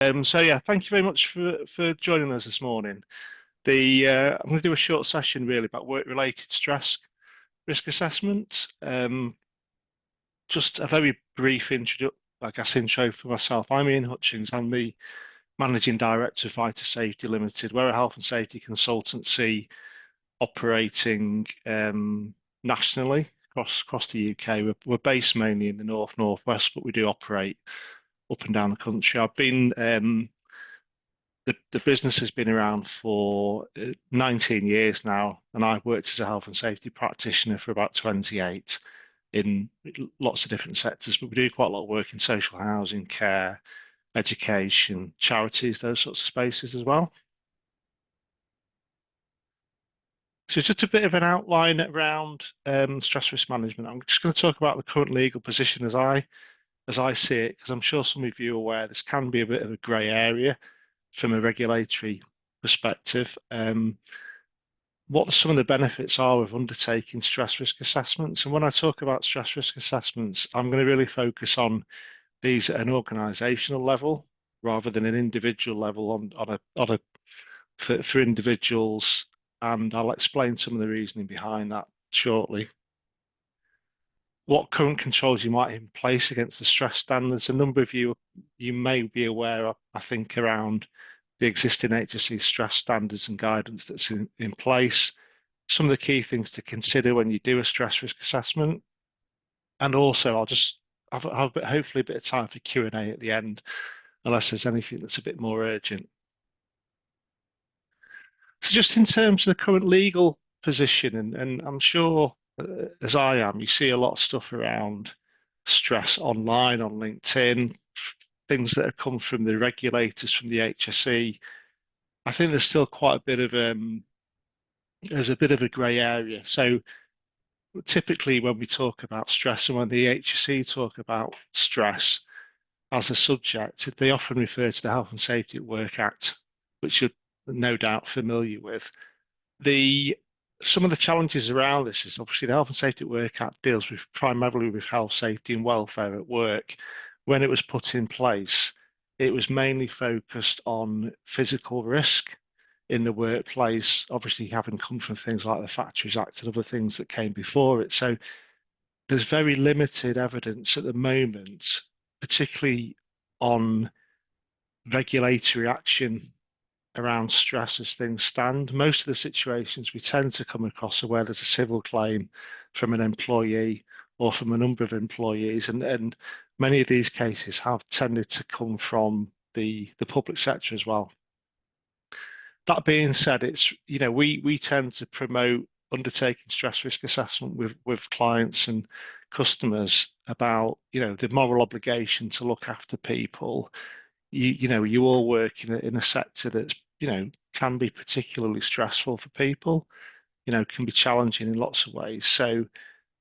So yeah, thank you very much for joining us this morning. I'm going to do a short session really about work-related stress risk assessment. Just a very brief intro for myself. I'm Ian Hutchings. I'm the managing director of Vita Safety Limited. We're a health and safety consultancy operating nationally across the UK. We're based mainly in the northwest, but we do operate up and down the country. I've been the business has been around for 19 years now, and I've worked as a health and safety practitioner for about 28 in lots of different sectors. But we do quite a lot of work in social housing, care, education, charities, those sorts of spaces as well. So just a bit of an outline around stress risk management. I'm just going to talk about the current legal position as I see it, because I'm sure some of you are aware this can be a bit of a grey area from a regulatory perspective. What some of the benefits are of undertaking stress risk assessments. And when I talk about stress risk assessments, I'm going to really focus on these at an organizational level rather than an individual level for individuals. And I'll explain some of the reasoning behind that shortly. What current controls you might have in place against the stress standards. A number of you may be aware of, I think, around the existing HSE stress standards and guidance that's in place, some of the key things to consider when you do a stress risk assessment. And also, I'll just have hopefully a bit of time for Q&A at the end, unless there's anything that's a bit more urgent. So just in terms of the current legal position, and I'm sure, as I am, you see a lot of stuff around stress online, on LinkedIn, things that have come from the regulators, from the HSE. I think there's still quite a bit of there's a bit of a grey area. So typically when we talk about stress and when the HSE talk about stress as a subject, they often refer to the Health and Safety at Work Act, which you're no doubt familiar with. Some of the challenges around this is obviously the Health and Safety at Work Act deals with primarily with health, safety and welfare at work. When it was put in place, it was mainly focused on physical risk in the workplace, obviously having come from things like the Factories Act and other things that came before it. So there's very limited evidence at the moment, particularly on regulatory action around stress as things stand. Most of the situations we tend to come across are where there's a civil claim from an employee or from a number of employees, and many of these cases have tended to come from the public sector as well. That being said, it's we tend to promote undertaking stress risk assessment with clients and customers about the moral obligation to look after people. You all work in a sector that's can be particularly stressful for people, can be challenging in lots of ways. So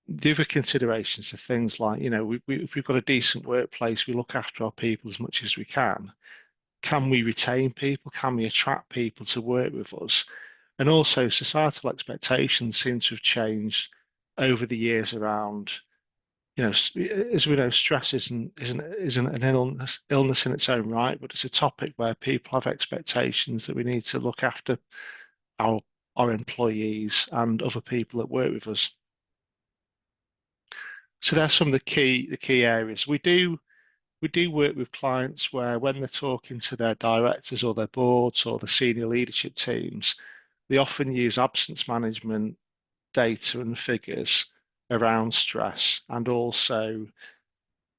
the other considerations are things like, if we've got a decent workplace, we look after our people as much as we can. Can we retain people? Can we attract people to work with us? And also societal expectations seem to have changed over the years around, as we know, stress isn't an illness in its own right, but it's a topic where people have expectations that we need to look after our employees and other people that work with us. So that's some of the key areas. We do work with clients where when they're talking to their directors or their boards or the senior leadership teams, they often use absence management data and figures around stress, and also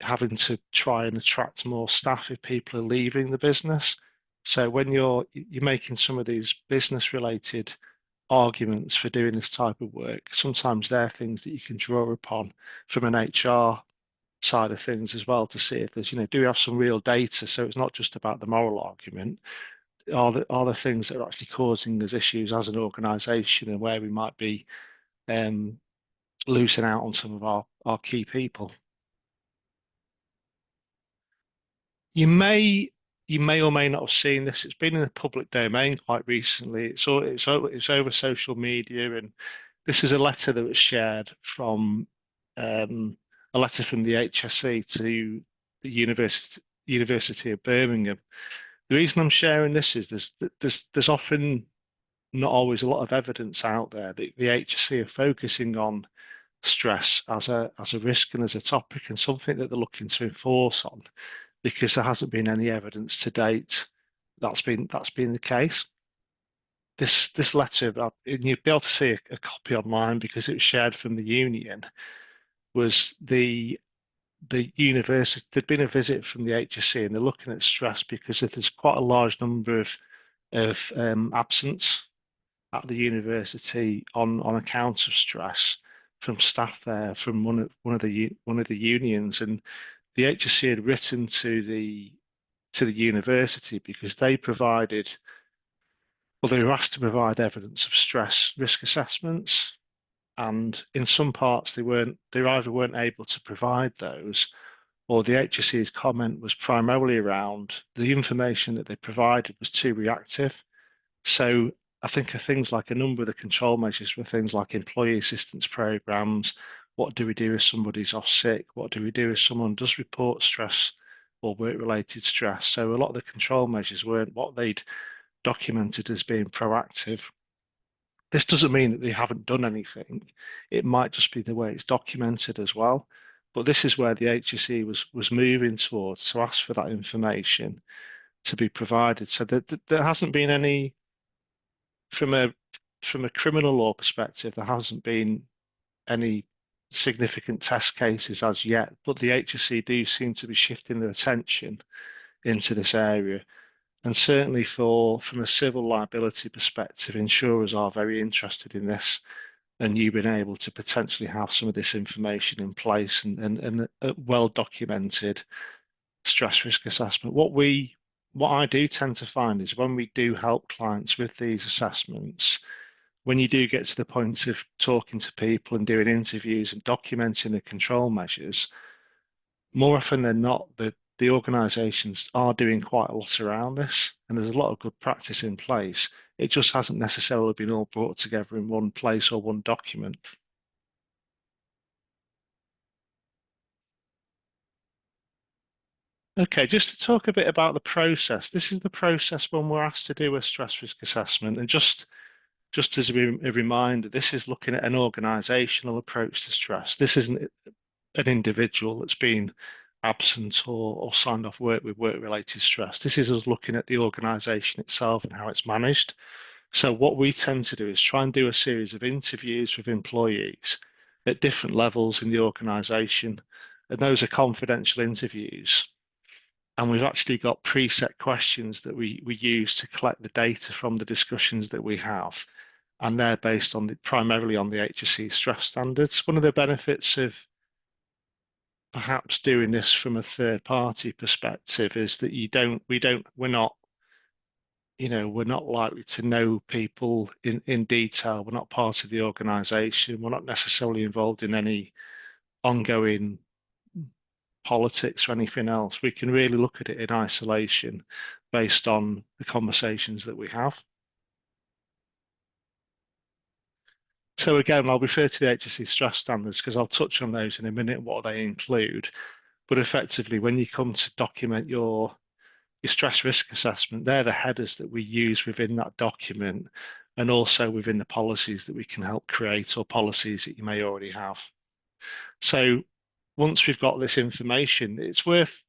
having to try and attract more staff if people are leaving the business. So when you're making some of these business related arguments for doing this type of work, sometimes they're things that you can draw upon from an HR side of things as well to see if there's, do we have some real data? So it's not just about the moral argument. Are the things that are actually causing us issues as an organisation and where we might be losing out on some of our key people? You may or may not have seen this. It's been in the public domain quite recently. It's over social media, and this is a letter that was shared from a letter from the HSE to the University of Birmingham. The reason I'm sharing this is there's often not always a lot of evidence out there that the HSE are focusing on stress as a risk and as a topic and something that they're looking to enforce on because there hasn't been any evidence to date that's been the case. This letter, and you'll be able to see a copy online because it was shared from the union, was the university. There'd been a visit from the HSE and they're looking at stress because there's quite a large number of absence at the university on account of stress from staff there from one of the unions, and the HSC had written to the university because they provided, well, they were asked to provide evidence of stress risk assessments, and in some parts they either weren't able to provide those, or the HSC's comment was primarily around the information that they provided was too reactive. So I think of things like a number of the control measures were things like employee assistance programs. What do we do if somebody's off sick? What do we do if someone does report stress or work-related stress? So a lot of the control measures weren't what they'd documented as being proactive. This doesn't mean that they haven't done anything. It might just be the way it's documented as well. But this is where the HSE was moving towards to ask for that information to be provided. So there hasn't been any from a criminal law perspective, there hasn't been any significant test cases as yet, but the HSE do seem to be shifting their attention into this area. And certainly from a civil liability perspective, insurers are very interested in this and you being able to potentially have some of this information in place and a well documented stress risk assessment. What I do tend to find is when we do help clients with these assessments, when you do get to the point of talking to people and doing interviews and documenting the control measures, more often than not, the organisations are doing quite a lot around this, and there's a lot of good practice in place. It just hasn't necessarily been all brought together in one place or one document. Okay, just to talk a bit about the process. This is the process when we're asked to do a stress risk assessment, and just as a reminder, this is looking at an organisational approach to stress. This isn't an individual that's been absent or signed off work with work-related stress. This is us looking at the organisation itself and how it's managed. So what we tend to do is try and do a series of interviews with employees at different levels in the organisation, and those are confidential interviews. And we've actually got preset questions that we use to collect the data from the discussions that we have. And they're based on primarily on the HSE stress standards. One of the benefits of perhaps doing this from a third party perspective is that we're not, we're not likely to know people in detail. We're not part of the organization. We're not necessarily involved in any ongoing politics or anything else. We can really look at it in isolation based on the conversations that we have. So again, I'll refer to the HSE stress standards because I'll touch on those in a minute, what they include. But effectively, when you come to document your stress risk assessment, they're the headers that we use within that document and also within the policies that we can help create or policies that you may already have. So once we've got this information, it's worth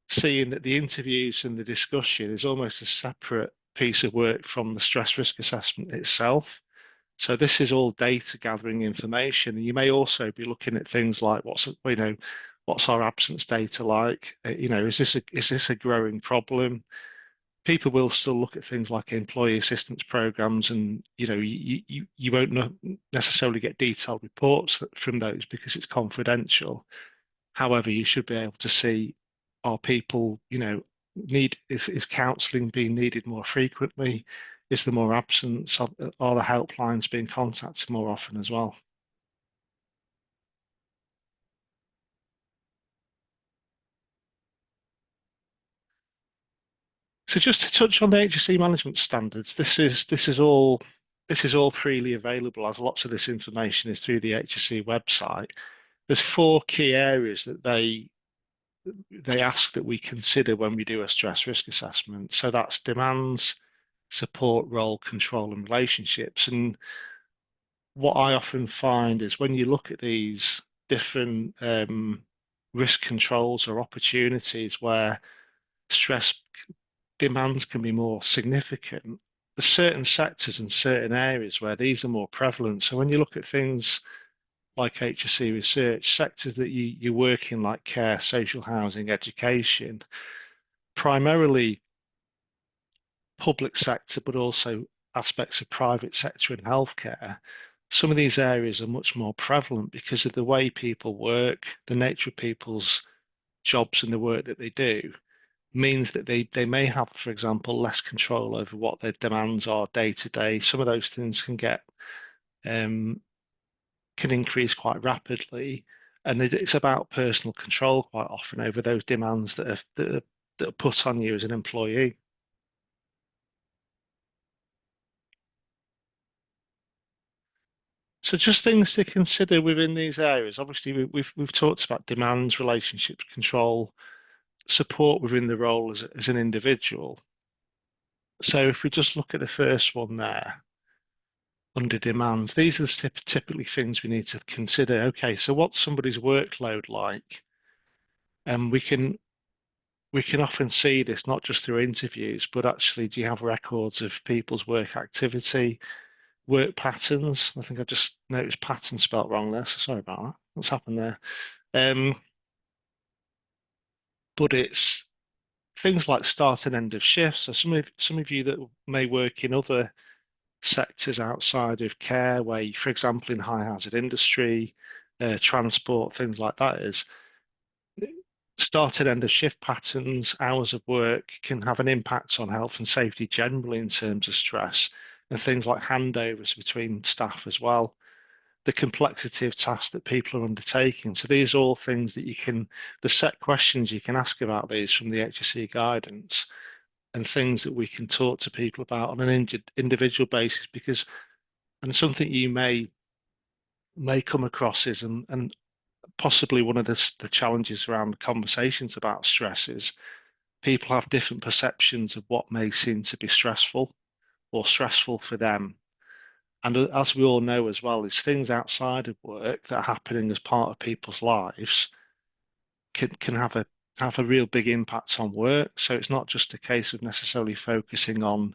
seeing that the interviews and the discussion is almost a separate piece of work from the stress risk assessment itself. So this is all data gathering information. And you may also be looking at things like what's our absence data like? Is this a growing problem? People will still look at things like employee assistance programs, and you won't necessarily get detailed reports from those because it's confidential. However, you should be able to see, are people, is counselling being needed more frequently? Is there more absence? Are the helplines being contacted more often as well? So just to touch on the HSE management standards, this is all freely available as lots of this information is through the HSE website. There's four key areas that they ask that we consider when we do a stress risk assessment. So that's demands, support, role, control, and relationships. And what I often find is when you look at these different risk controls or opportunities where stress demands can be more significant, there's certain sectors and certain areas where these are more prevalent. So when you look at things like HSC research, sectors that you work in like care, social housing, education, primarily public sector, but also aspects of private sector and healthcare, some of these areas are much more prevalent because of the way people work, the nature of people's jobs and the work that they do means that they may have, for example, less control over what their demands are day to day. Some of those things um, can increase quite rapidly, and it's about personal control quite often over those demands that are put on you as an employee. So just things to consider within these areas. Obviously, we've talked about demands, relationships, control, support within the role as an individual. So if we just look at the first one there, under demands, these are typically things we need to consider. Okay, so what's somebody's workload like? And we can often see this not just through interviews, but actually, do you have records of people's work activity, work patterns? I think I just noticed pattern spelt wrong there, so sorry about that. What's happened there? Um, but it's things like start and end of shifts. So some of you that may work in other sectors outside of care, where you, for example, in high hazard industry, transport, things like that, is start and end of shift patterns, hours of work can have an impact on health and safety generally in terms of stress, and things like handovers between staff as well. The complexity of tasks that people are undertaking. So these are all things that the set questions you can ask about these from the HSE guidance and things that we can talk to people about on an individual basis because, and something you may come across is, and possibly one of the challenges around conversations about stress is people have different perceptions of what may seem to be stressful or stressful for them. And as we all know as well, is things outside of work that are happening as part of people's lives can have a real big impact on work. So it's not just a case of necessarily focusing on,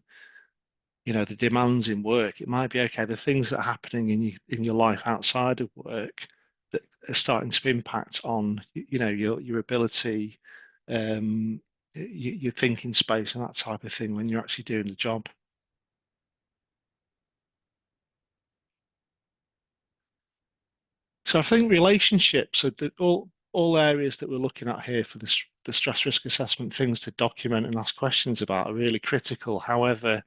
the demands in work. It might be okay, the things that are happening in your life outside of work that are starting to impact on, your ability, um, your thinking space and that type of thing when you're actually doing the job. So I think relationships are all areas that we're looking at here for this the stress risk assessment, things to document and ask questions about are really critical. However,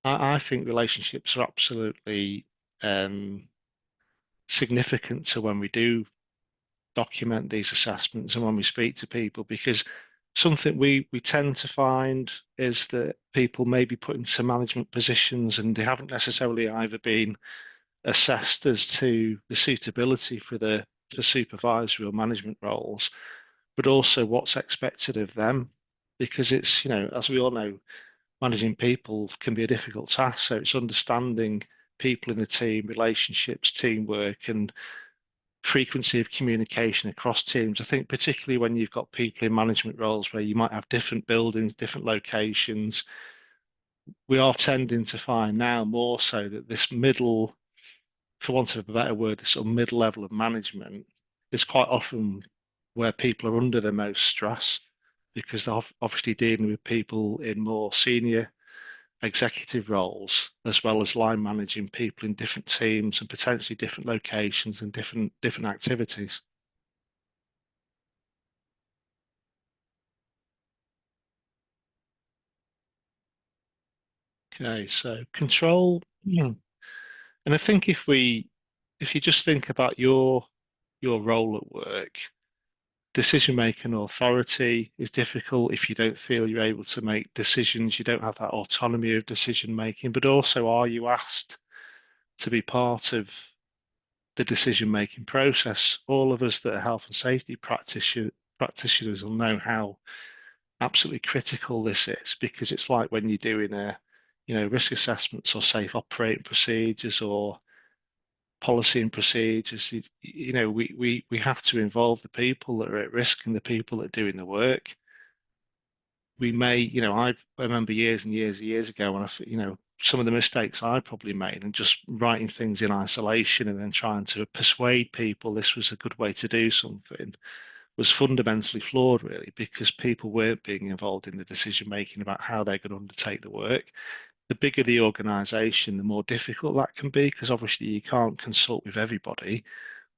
I think relationships are absolutely um, significant to when we do document these assessments and when we speak to people, because something we tend to find is that people may be put into management positions and they haven't necessarily either been assessed as to the suitability for supervisory or management roles, but also what's expected of them. Because it's, as we all know, managing people can be a difficult task. So it's understanding people in the team, relationships, teamwork, and frequency of communication across teams. I think particularly when you've got people in management roles where you might have different buildings, different locations, we are tending to find now more so that this middle, for want of a better word, this sort of mid level of management is quite often where people are under the most stress because they're obviously dealing with people in more senior executive roles as well as line managing people in different teams and potentially different locations and different activities. Okay, so control. And I think if you just think about your role at work, decision making authority is difficult if you don't feel you're able to make decisions, you don't have that autonomy of decision making, but also are you asked to be part of the decision making process? All of us that are health and safety practitioners will know how absolutely critical this is, because it's like when you're doing risk assessments or safe operating procedures or policy and procedures, we have to involve the people that are at risk and the people that are doing the work. We may, I remember years and years and years ago when some of the mistakes I probably made and just writing things in isolation and then trying to persuade people this was a good way to do something was fundamentally flawed, really, because people weren't being involved in the decision making about how they're going to undertake the work. The bigger the organization, the more difficult that can be, because obviously you can't consult with everybody,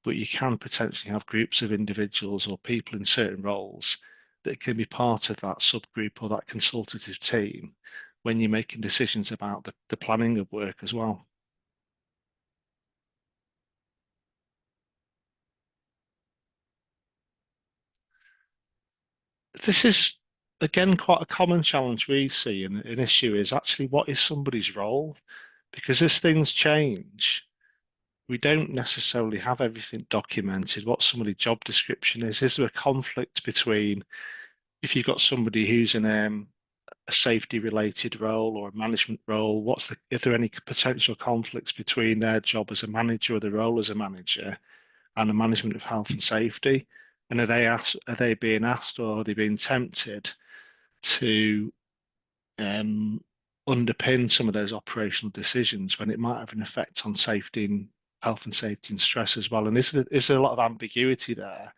but you can potentially have groups of individuals or people in certain roles that can be part of that subgroup or that consultative team when you're making decisions about the planning of work as well. This is, again, quite a common challenge we see, and an issue is actually what is somebody's role? Because as things change, we don't necessarily have everything documented, what somebody's job description is. Is there a conflict between if you've got somebody who's in a safety related role or a management role, if there any potential conflicts between their job as a manager or the role as a manager and the management of health and safety? And are they being asked or are they being tempted to um, underpin some of those operational decisions when it might have an effect on safety and health and safety and stress as well? And is there a lot of ambiguity there?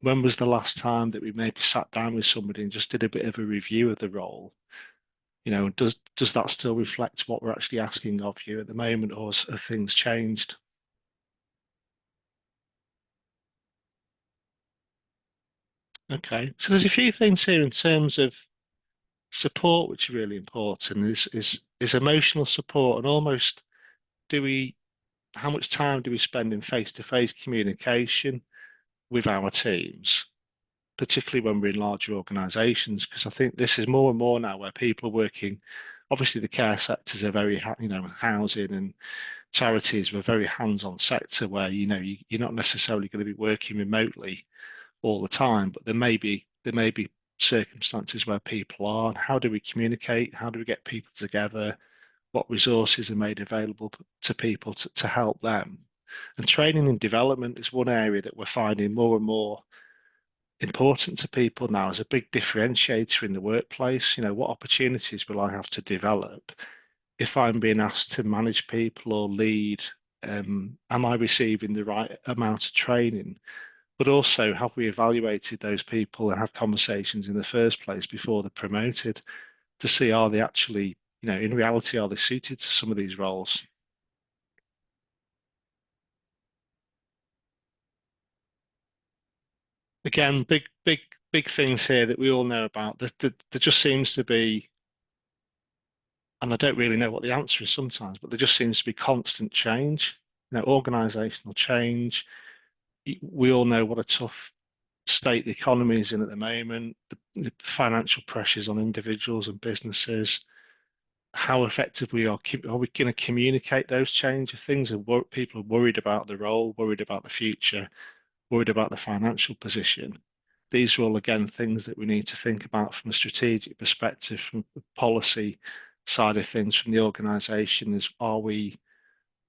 When was the last time that we maybe sat down with somebody and just did a bit of a review of the role? Does that still reflect what we're actually asking of you at the moment, or have things changed? Okay, so there's a few things here in terms of support which are really important. Is emotional support, and almost do we how much time do we spend in face-to-face communication with our teams, particularly when we're in larger organizations? Because I think this is more and more now where people are working. Obviously, the care sectors are very, housing and charities were a very hands-on sector where you're not necessarily going to be working remotely all the time, but there may be circumstances where people are. And how do we communicate? How do we get people together? What resources are made available to people to help them? And training and development is one area that we're finding more and more important to people now as a big differentiator in the workplace. What opportunities will I have to develop if I'm being asked to manage people or lead? Am I receiving the right amount of training? But also, have we evaluated those people and had conversations in the first place before they're promoted to see are they actually, in reality, are they suited to some of these roles? Again, big things here that we all know about. There just seems to be, and I don't really know what the answer is sometimes, but there just seems to be constant change, organizational change. We all know what a tough state the economy is in at the moment, the financial pressures on individuals and businesses, how effective are we going to communicate those changes? People are worried about the role, worried about the future, worried about the financial position. These are all, again, things that we need to think about from a strategic perspective, from the policy side of things, from the organisation. Are we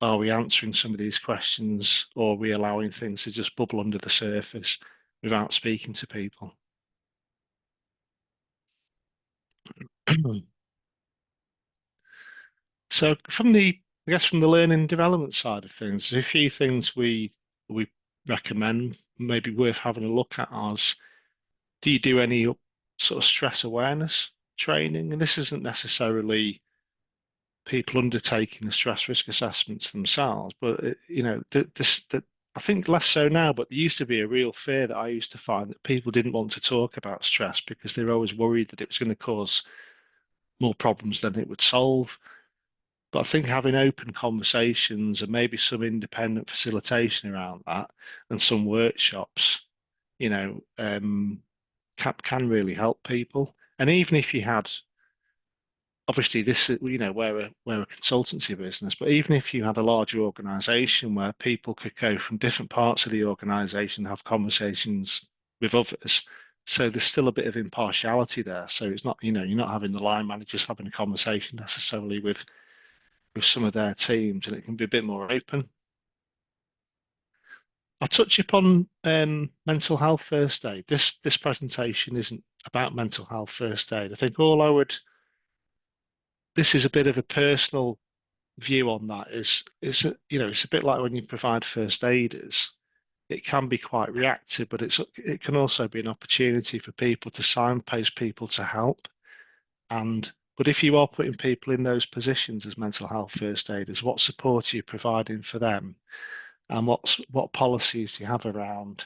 answering some of these questions, or are we allowing things to just bubble under the surface without speaking to people? So I guess from the learning and development side of things, there's a few things we recommend maybe worth having a look at as do you do any sort of stress awareness training? And this isn't necessarily people undertaking the stress risk assessments themselves, but I think less so now, but there used to be a real fear that I used to find that people didn't want to talk about stress because they were always worried that it was going to cause more problems than it would solve. But I think having open conversations and maybe some independent facilitation around that and some workshops, can really help people. And even if you had, obviously, this is, we're a consultancy business, but even if you had a larger organization where people could go from different parts of the organization, have conversations with others, So there's still a bit of impartiality there. So it's not, you're not having the line managers having a conversation necessarily with some of their teams, and it can be a bit more open. I'll touch upon mental health first aid. This presentation isn't about mental health first aid. I think all I would this is a bit of a personal view on that. It's a bit like when you provide first aiders. It can be quite reactive, but it can also be an opportunity for people to signpost people to help. But if you are putting people in those positions as mental health first aiders, what support are you providing for them? And what policies do you have around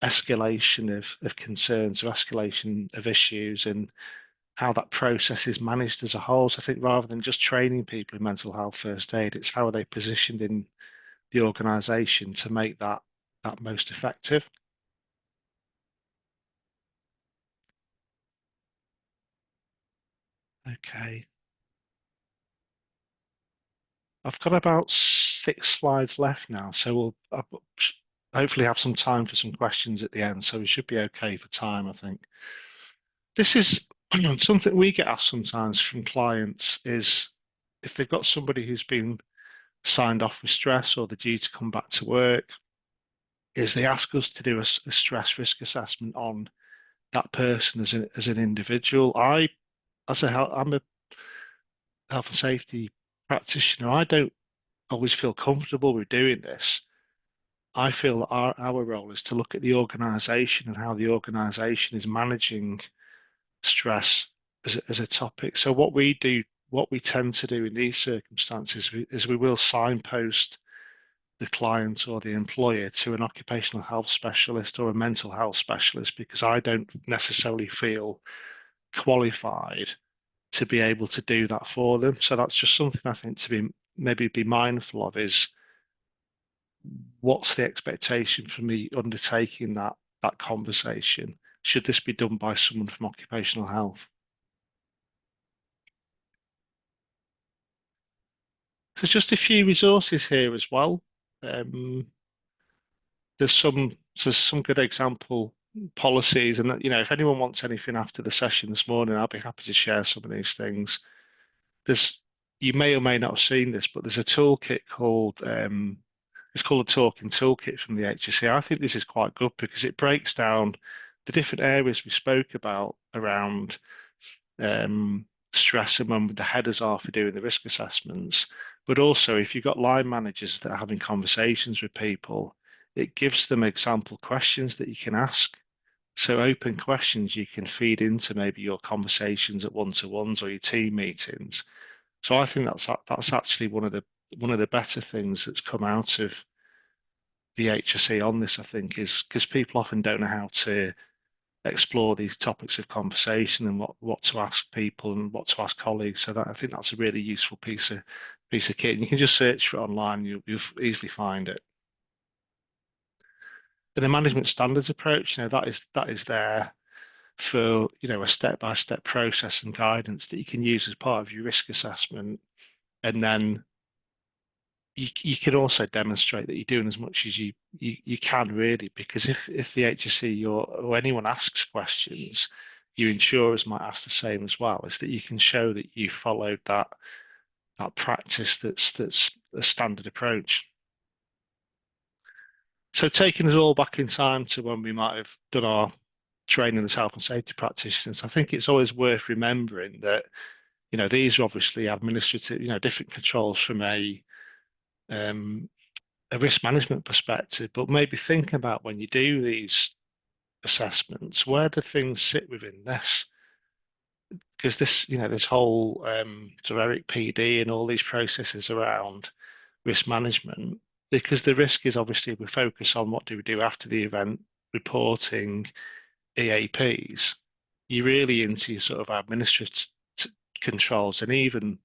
escalation of concerns or escalation of issues and how that process is managed as a whole? So I think rather than just training people in mental health first aid, it's how are they positioned in the organisation to make that most effective. Okay, I've got about 6 slides left now, so I'll hopefully have some time for some questions at the end. So we should be okay for time, I think. This is something we get asked sometimes from clients is if they've got somebody who's been signed off with stress or they're due to come back to work, is they ask us to do a stress risk assessment on that person as an individual. I'm a health and safety practitioner. I don't always feel comfortable with doing this. I feel that our role is to look at the organisation and how the organisation is managing stress as a topic. So what we tend to do in these circumstances is we will signpost the client or the employer to an occupational health specialist or a mental health specialist because I don't necessarily feel qualified to be able to do that for them. So that's just something I think to be mindful of is what's the expectation for me undertaking that conversation? Should this be done by someone from occupational health? There's just a few resources here as well. Um, there's some good example policies, and if anyone wants anything after the session this morning, I'll be happy to share some of these things. There's You may or may not have seen this, but there's a toolkit called it's called a talking toolkit from the HSE. I think this is quite good because it breaks down the different areas we spoke about around stress and when the headers are for doing the risk assessments. But also, if you've got line managers that are having conversations with people, it gives them example questions that you can ask. So open questions you can feed into maybe your conversations at one-to-ones or your team meetings. So I think that's actually one of the better things that's come out of the HSE on this, I think, is because people often don't know how to explore these topics of conversation and what to ask people and what to ask colleagues. So that I think that's a really useful piece of kit. And you can just search for it online, you'll easily find it. And the management standards approach, that is there for a step-by-step process and guidance that you can use as part of your risk assessment. And then you can also demonstrate that you're doing as much as you can really, because if the HSE or anyone asks questions, your insurers might ask the same as well, is that you can show that you followed that practice that's a standard approach. So taking us all back in time to when we might have done our training as health and safety practitioners, I think it's always worth remembering that, these are obviously administrative, different controls from um, a risk management perspective, but maybe think about when you do these assessments, where do things sit within this? Because this whole generic PD and all these processes around risk management, because the risk is obviously we focus on what do we do after the event, reporting, EAPs, you're really into your sort of administrative controls and even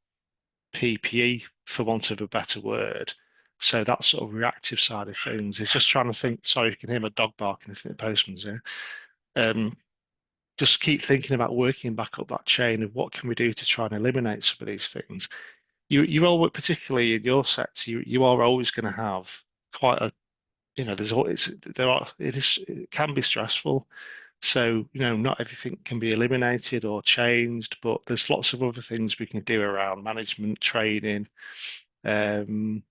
PPE, for want of a better word. So that sort of reactive side of things is just trying to think. Sorry, you can hear my dog barking if the postman's here. Um, just keep thinking about working back up that chain of what can we do to try and eliminate some of these things. You all, particularly in your sector, you are always going to have quite a, there's always, there are, it can be stressful. So, not everything can be eliminated or changed, but there's lots of other things we can do around management, training, um,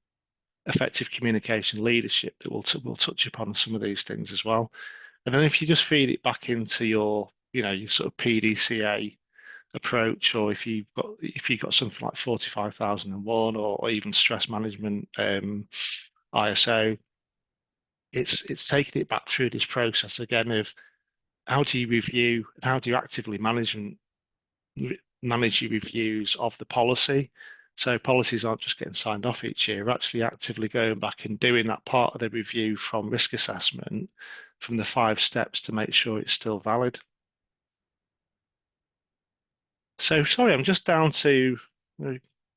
effective communication, leadership that we'll touch upon some of these things as well. And then if you just feed it back into your sort of PDCA approach, or if you've got something like 45,001 or even stress management ISO, it's taking it back through this process again of how do you review and how do you actively manage your reviews of the policy. So policies aren't just getting signed off each year, we're actually actively going back and doing that part of the review from risk assessment from the 5 steps to make sure it's still valid. So sorry, I'm just down to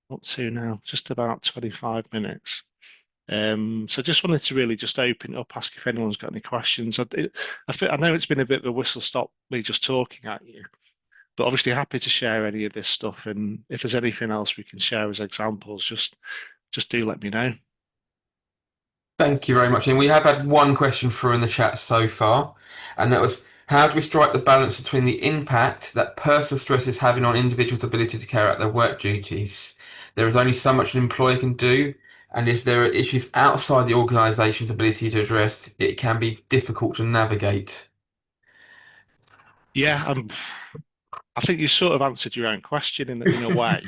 what to now, just about 25 minutes. So just wanted to really just open it up, ask if anyone's got any questions. I know it's been a bit of a whistle stop me just talking at you, but obviously happy to share any of this stuff. And if there's anything else we can share as examples, just do let me know. Thank you very much. And we have had one question through in the chat so far, and that was, how do we strike the balance between the impact that personal stress is having on individuals' ability to carry out their work duties? There is only so much an employer can do, and if there are issues outside the organisation's ability to address, it can be difficult to navigate. Yeah, I think you sort of answered your own question in a way.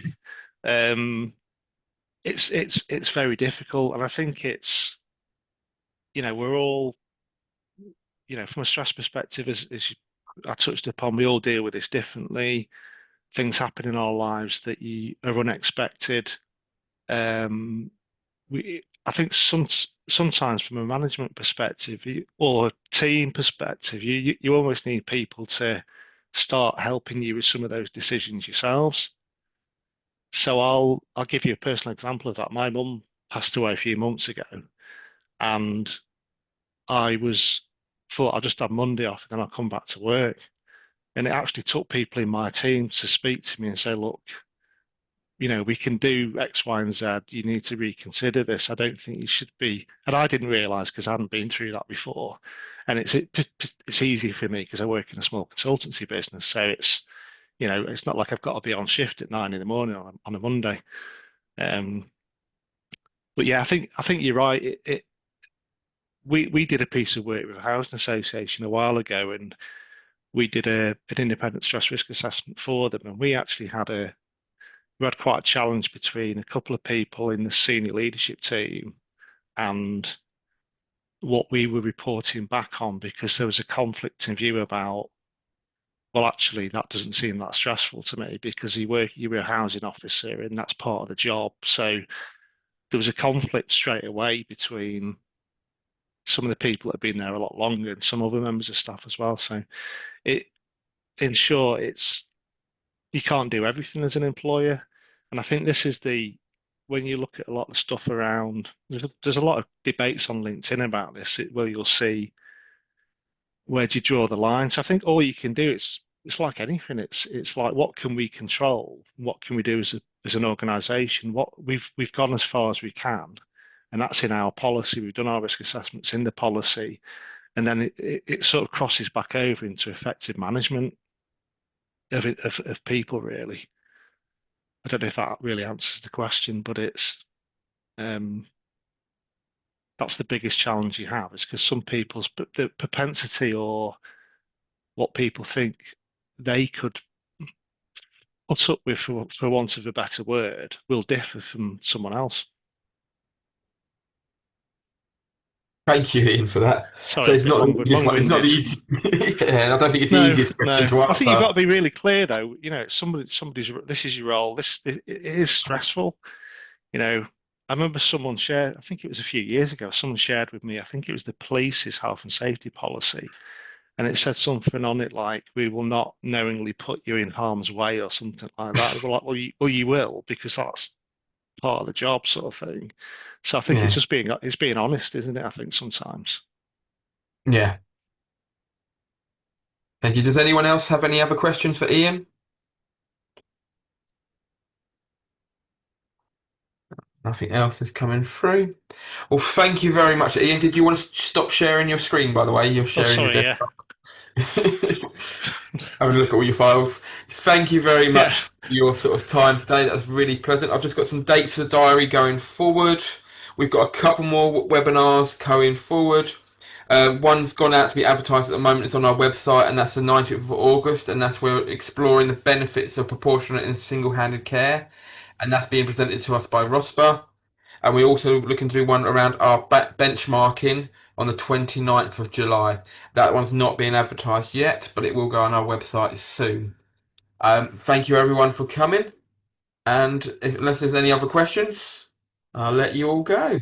Um, it's very difficult, and I think we're all from a stress perspective, as I touched upon, we all deal with this differently. Things happen in our lives that you are unexpected. I think sometimes from a management perspective or a team perspective, you almost need people to start helping you with some of those decisions yourselves. So I'll give you a personal example of that. My mum passed away a few months ago, and I was thought I'll just have Monday off and then I'll come back to work. And it actually took people in my team to speak to me and say, look, we can do X, Y, and Z. You need to reconsider this. I don't think you should be. And I didn't realize because I hadn't been through that before. And it's easy for me because I work in a small consultancy business. So it's not like I've got to be on shift at 9 in the morning on a Monday. Um, but yeah, I think you're right. We did a piece of work with a housing association a while ago, and we did an independent stress risk assessment for them, and we had quite a challenge between a couple of people in the senior leadership team and what we were reporting back on because there was a conflict in view about, well, actually, that doesn't seem that stressful to me because you were a housing officer and that's part of the job. So there was a conflict straight away between some of the people that have been there a lot longer and some other members of staff as well. So it, in short, you can't do everything as an employer. And I think this is when you look at a lot of the stuff around, there's a lot of debates on LinkedIn about this, where you'll see where do you draw the line. So I think all you can do, it's like anything. It's like what can we control? What can we do as an organization? What we've gone as far as we can, and that's in our policy. We've done our risk assessments in the policy, and then it sort of crosses back over into effective management of people really. I don't know if that really answers the question, but um, that's the biggest challenge you have is because some people's the propensity or what people think they could put up with, for want of a better word, will differ from someone else. Thank you, Ian, for that. Sorry, So I'm a it's bit not the easiest one. It's not the long-winded. easy. Yeah, I don't think it's the No, easiest question no. to I think you've got answer. to be really clear, though. It's somebody's. This is your role. It is stressful. I remember someone shared. I think it was a few years ago. Someone shared with me. I think it was the police's health and safety policy, and it said something on it like, "We will not knowingly put you in harm's way" or something like that. They were like, "Well, you will because that's part of the job," sort of thing. So I think Yeah, it's being honest, isn't it? I think sometimes. yeah. Thank you. Does anyone else have any other questions for Ian? Nothing else is coming through. Well, thank you very much, Ian. Did you want to stop sharing your screen, by the way? You're Oh, sharing your sorry, yeah. desktop. Having a look at all your files. Thank you very Yeah, much for your sort of time today. That was really pleasant. I've just got some dates for the diary going forward. We've got a couple more webinars going forward. One's gone out to be advertised at the moment. It's on our website, and that's the 19th of August, and that's where we're exploring the benefits of proportionate and single-handed care, and that's being presented to us by ROSPA. And we're also looking to do one around our benchmarking on the 29th of July. That one's not being advertised yet, but it will go on our website soon. Thank you everyone for coming, and unless there's any other questions, I'll let you all go.